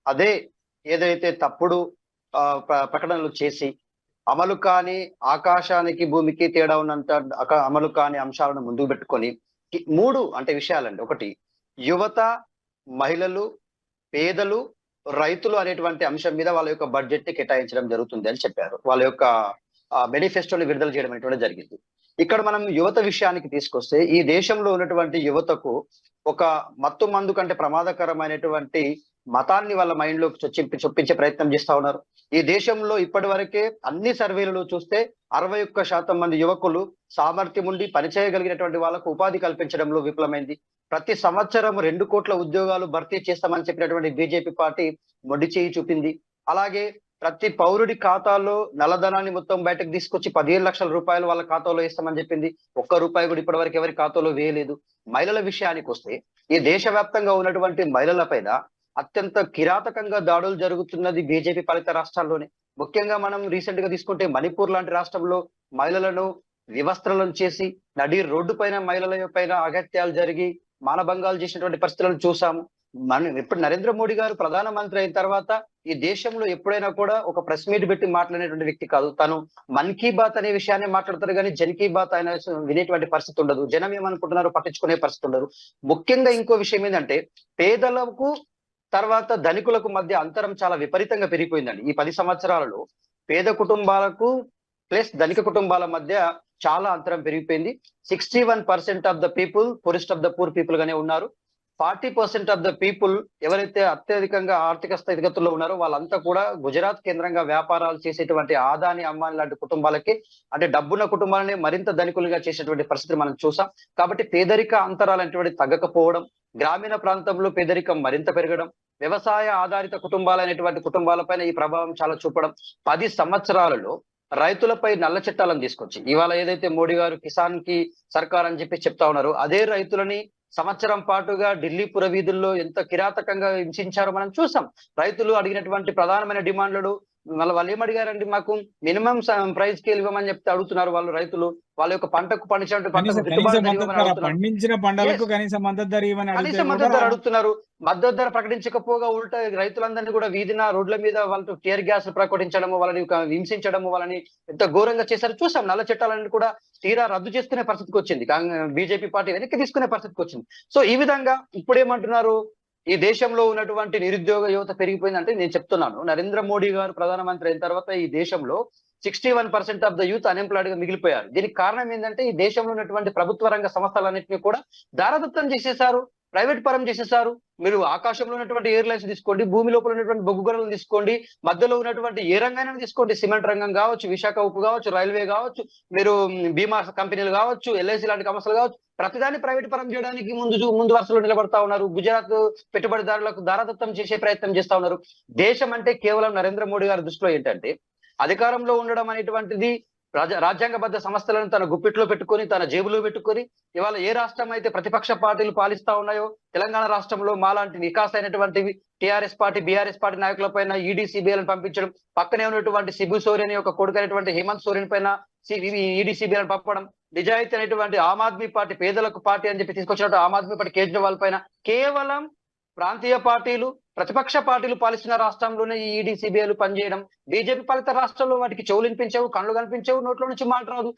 అదే ఏదైతే తప్పుడు ప్రకటనలు చేసి అమలు కాని ఆకాశానికి, భూమికి తేడా ఉన్నంత అమలు కాని అంశాలను ముందుకు పెట్టుకొని 3 అంటే విషయాలండి. ఒకటి యువత, మహిళలు, పేదలు, రైతులు అనేటువంటి అంశం మీద వాళ్ళ యొక్క బడ్జెట్‌ని కేటాయించడం జరుగుతుంది అని చెప్పారు. వాళ్ళ యొక్క మేనిఫెస్టోని విడుదల చేయడం అనేటువంటిది జరిగింది. ఇక్కడ మనం యువత విషయానికి తీసుకొస్తే, ఈ దేశంలో ఉన్నటువంటి యువతకు ఒక మత్తు మందు కంటే ప్రమాదకరమైనటువంటి మతాన్ని వాళ్ళ మైండ్‌లోకి చొప్పించే ప్రయత్నం చేస్తా ఉన్నారు. ఈ దేశంలో ఇప్పటివరకే అన్ని సర్వేలలో చూస్తే 61% మంది యువకులు సామర్థ్యం ఉండి పని చేయగలిగినటువంటి వాళ్ళకు ఉపాధి కల్పించడంలో విఫలమైంది. ప్రతి సంవత్సరం 2,00,00,000 ఉద్యోగాలు భర్తీ చేస్తామని చెప్పినటువంటి బీజేపీ పార్టీ మొండి చేయి చూపింది. అలాగే ప్రతి పౌరుడి ఖాతాలో నల్లధనాన్ని మొత్తం బయటకు తీసుకొచ్చి 15,00,000 రూపాయలు వాళ్ళ ఖాతాలో వేస్తామని చెప్పింది. ఒక్క రూపాయి కూడా ఇప్పటివరకు ఎవరి ఖాతాలో వేయలేదు. మహిళల విషయానికొస్తే ఈ దేశవ్యాప్తంగా ఉన్నటువంటి మహిళల పైన అత్యంత కిరాతకంగా దాడులు జరుగుతున్నది బీజేపీ పాలిత రాష్ట్రాల్లోనే. ముఖ్యంగా మనం రీసెంట్ గా తీసుకుంటే మణిపూర్ లాంటి రాష్ట్రంలో మహిళలను వివస్త్రలను చేసి నడి రోడ్డు పైన మహిళల పైన అగత్యాలు జరిగి మానభంగాలు చేసినటువంటి పరిస్థితులను చూసాము. ఇప్పుడు నరేంద్ర మోడీ గారు ప్రధానమంత్రి అయిన తర్వాత ఈ దేశంలో ఎప్పుడైనా కూడా ఒక ప్రెస్ మీట్ పెట్టి మాట్లాడేటువంటి వ్యక్తి కాదు. తను మన్ కీ బాత్ అనే విషయాన్ని మాట్లాడతారు కానీ జన్ కీ బాత్ ఆయన వినేటువంటి పరిస్థితి ఉండదు. జనం ఏమనుకుంటున్నారో పట్టించుకునే పరిస్థితి ఉండదు. ముఖ్యంగా ఇంకో విషయం ఏంటంటే పేదలకు తర్వాత ధనికులకు మధ్య అంతరం చాలా విపరీతంగా పెరిగిపోయిందండి. ఈ 10 సంవత్సరాలలో పేద కుటుంబాలకు ప్లస్ ధనిక కుటుంబాల మధ్య చాలా అంతరం పెరిగిపోయింది. 61% of the people poorest of the poor people గానే ఉన్నారు. 40% ఆఫ్ ద పీపుల్ ఎవరైతే అత్యధికంగా ఆర్థిక స్థితిగతుల్లో ఉన్నారో వాళ్ళంతా కూడా గుజరాత్ కేంద్రంగా వ్యాపారాలు చేసేటువంటి ఆదాని, అంబానీ లాంటి కుటుంబాలకి అంటే డబ్బున్న కుటుంబాలని మరింత ధనికులుగా చేసేటువంటి పరిస్థితి మనం చూసాం. కాబట్టి పేదరిక అంతరాలు అనేటువంటి తగ్గకపోవడం, గ్రామీణ ప్రాంతంలో పేదరికం మరింత పెరగడం, వ్యవసాయ ఆధారిత కుటుంబాలైనటువంటి కుటుంబాలపైన ఈ ప్రభావం చాలా చూపడం, 10 సంవత్సరాలలో రైతులపై నల్ల చట్టాలను తీసుకొచ్చి ఇవాళ ఏదైతే మోడీ గారు కిసాన్ కి సర్కార్ అని చెప్పి చెప్తా ఉన్నారో అదే రైతులని సంవత్సరం పాటుగా ఢిల్లీ పురవీధుల్లో ఎంత కిరాతకంగా హింసించారో మనం చూసాం. రైతులు అడిగినటువంటి ప్రధానమైన డిమాండ్లు మళ్ళీ వాళ్ళు ఏమడిగారండి, మాకు మినిమం ప్రైస్ స్కేల్ ఇవ్వమని చెప్తే అడుగుతున్నారు వాళ్ళు రైతులు. వాళ్ళ యొక్క పంటకు పండించినటువంటి పంటకు గిట్టుబాటు ధర ఇవ్వమని అడుగుతున్నారు. పండించిన పంటలకు కనీస మద్దతు ధర ఇవ్వమని కనీస మద్దతు ధర అడుగుతున్నారు. మద్దతు ధర ప్రకటించకపోగా ఉల్టా రైతులందరినీ కూడా వీధిన రోడ్ల మీద వాళ్ళతో టియర్ గ్యాస్ ప్రకటించడము, వాళ్ళని హింసించడము, వాళ్ళని ఎంత ఘోరంగా చేశారో చూసాం. నల్ల చట్టాలన్నీ కూడా తీరా రద్దు చేసుకునే పరిస్థితికి వచ్చింది. బీజేపీ పార్టీ వెనక్కి తీసుకునే పరిస్థితికి వచ్చింది. సో ఈ విధంగా ఇప్పుడేమంటున్నారు, ఈ దేశంలో ఉన్నటువంటి నిరుద్యోగ యువత పెరిగిపోయిందంటే నేను చెప్తున్నాను, నరేంద్ర మోడీ గారు ప్రధానమంత్రి అయిన తర్వాత ఈ దేశంలో 61% ఆఫ్ ద యూత్ అన్ఎంప్లాయిడ్ గా మిగిలిపోయారు. దీనికి కారణం ఏంటంటే ఈ దేశంలో ఉన్నటువంటి ప్రభుత్వ రంగ సంస్థలన్నింటినీ కూడా దారదత్తం చేసేశారు, ప్రైవేట్ పరం చేసేశారు. మీరు ఆకాశంలో ఉన్నటువంటి ఎయిర్లైన్స్ తీసుకోండి, భూమి లోపల ఉన్నటువంటి బొగ్గు గనులు తీసుకోండి, మధ్యలో ఉన్నటువంటి ఏ రంగాన్ని తీసుకోండి, సిమెంట్ రంగం కావచ్చు, విశాఖ ఉప్పు కావచ్చు, రైల్వే కావచ్చు, మీరు బీమా కంపెనీలు కావచ్చు, ఎల్ఐసి లాంటి సంస్థలు కావచ్చు, ప్రతిదాన్ని ప్రైవేట్ పరం చేయడానికి ముందు వరుసలో నిలబడతా ఉన్నారు. గుజరాత్ పెట్టుబడిదారులకు దారదత్తం చేసే ప్రయత్నం చేస్తా ఉన్నారు. దేశం అంటే కేవలం నరేంద్ర మోడీ గారి దృష్టిలో ఏంటంటే అధికారంలో ఉండడం అనేటువంటిది రాజ్యాంగబద్ధ సంస్థలను తన గుప్పిట్లో పెట్టుకొని తన జేబులో పెట్టుకొని ఇవాళ ఏ రాష్ట్రం అయితే ప్రతిపక్ష పార్టీలు పాలిస్తా ఉన్నాయో తెలంగాణ రాష్ట్రంలో మాలాంటి వికాస్ అయినటువంటివి టీఆర్ఎస్ పార్టీ, బీఆర్ఎస్ పార్టీ నాయకుల పైన ఈడీ, సిబిఐలను పంపించడం, పక్కనే ఉన్నటువంటి సిబు సోరెన్ యొక్క కొడుకైనటువంటి హేమంత్ సోరెన్ పైన ఈడీ, సిబిఐలను పంపడం, నిజాయితీ అనేటువంటి ఆమ్ ఆద్మీ పార్టీ పేదలకు పార్టీ అని చెప్పి తీసుకొచ్చినట్టు ఆమ్ ఆద్మీ పార్టీ కేజ్రీవాల్ పైన కేవలం ప్రాంతీయ పార్టీలు, ప్రతిపక్ష పార్టీలు పాలిస్తున్న రాష్ట్రంలోనే ఈ ఈడీ, సిబిఐలు పనిచేయడం, బీజేపీ పాలిత రాష్ట్రంలో వాటికి చెవులు వినిపించవు, కళ్ళు కనిపించవు, నోట్ల నుంచి మాట రాదు.